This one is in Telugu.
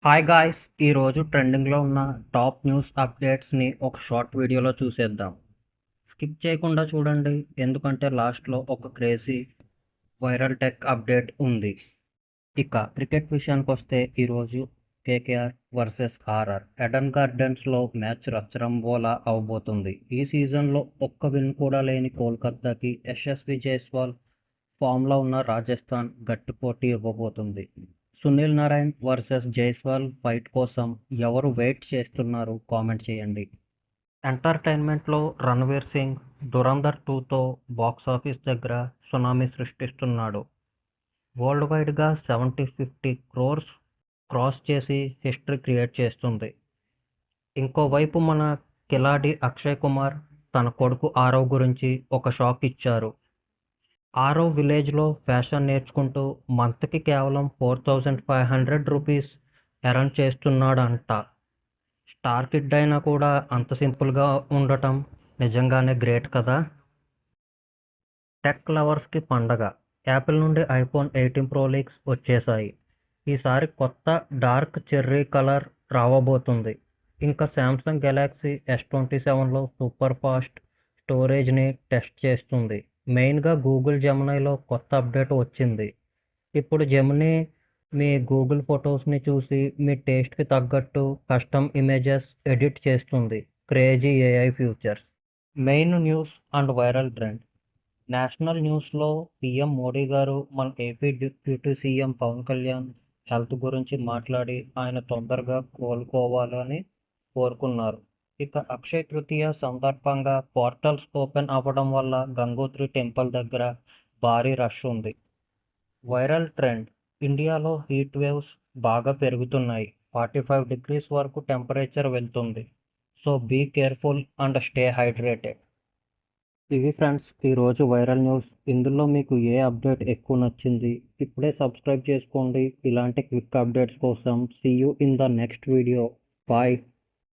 Hi guys! ఈరోజు ట్రెండింగ్‌లో ఉన్న టాప్ న్యూస్ అప్డేట్స్‌ని ఒక షార్ట్ వీడియోలో చూసేద్దాం. స్కిప్ చేయకుండా చూడండి, ఎందుకంటే లాస్ట్‌లో ఒక క్రేజీ వైరల్ టెక్ అప్డేట్ ఉంది. ఇక క్రికెట్ విషయానికొస్తే ఈరోజు కేకేఆర్ వర్సెస్ ఆర్ఆర్ ఎడెన్ గార్డెన్స్‌లో మ్యాచ్ రచ్చరంబోలా అవబోతుంది. ఈ సీజన్‌లో ఒక్క విన్ కూడా లేని కోల్కతాకి యశస్వి జైస్వాల్ ఫామ్‌లో ఉన్న రాజస్థాన్ గట్టి పోటీ ఇవ్వబోతుంది. సునీల్ నారాయణ్ వర్సెస్ జైస్వాల్ ఫైట్ కోసం ఎవరు వెయిట్ చేస్తున్నారు కామెంట్ చేయండి. ఎంటర్టైన్మెంట్లో రణ్వీర్ సింగ్ ధురంధర్ 2తో బాక్సాఫీస్ దగ్గర సునామీ సృష్టిస్తున్నాడు. వరల్డ్ వైడ్గా 70-50 క్రోర్స్ క్రాస్ చేసి హిస్టరీ క్రియేట్ చేస్తుంది. ఇంకోవైపు మన కిలాడి అక్షయ్ కుమార్ తన కొడుకు ఆరవ్ గురించి ఒక షాక్ ఇచ్చారు. ఆరవ్ విలేజ్లో ఫ్యాషన్ నేర్చుకుంటూ మంత్కి కేవలం 4500 రూపీస్ ఎర్న్ చేస్తున్నాడంట. స్టార్ కిడ్ అయినా కూడా అంత సింపుల్గా ఉండటం నిజంగానే గ్రేట్ కదా. టెక్ లవర్స్కి పండగ. యాపిల్ నుండి ఐఫోన్ 18 ప్రో లీక్స్ వచ్చేసాయి. ఈసారి కొత్త డార్క్ చెర్రీ కలర్ రావబోతుంది. ఇంకా శాంసంగ్ గెలాక్సీ S27లో సూపర్ ఫాస్ట్ స్టోరేజ్ని టెస్ట్ చేస్తుంది. మెయిన్గా గూగుల్ జెమినీలో కొత్త అప్డేట్ వచ్చింది. ఇప్పుడు జెమినీ మీ గూగుల్ ఫొటోస్ని చూసి మీ టేస్ట్కి తగ్గట్టు కస్టమ్ ఇమేజెస్ ఎడిట్ చేస్తుంది. Crazy AI futures. Main news and viral trend. National న్యూస్లో పీఎం మోడీ గారు మన AP deputy CM Pawan Kalyan health గురించి మాట్లాడి ఆయన తొందరగా కోలుకోవాలని కోరుకున్నారు. ఇక అక్షయ తృతీయ సందర్భంగా పోర్టల్స్ ఓపెన్ అవ్వడం వల్ల గంగోత్రి టెంపుల్ దగ్గర భారీ రష్ ఉంది. Viral trend. ఇండియాలో హీట్ వేవ్స్ బాగా పెరుగుతున్నాయి. 45 డిగ్రీస్ వరకు టెంపరేచర్ వెళ్తుంది. So be careful and stay hydrated. ఇవి ఫ్రెండ్స్ ఈరోజు వైరల్ న్యూస్. ఇందులో మీకు ఏ అప్డేట్ ఎక్కువ నచ్చింది? ఇప్పుడే సబ్స్క్రైబ్ చేసుకోండి ఇలాంటి క్విక్ అప్డేట్స్ కోసం. See you in the next video. Bye.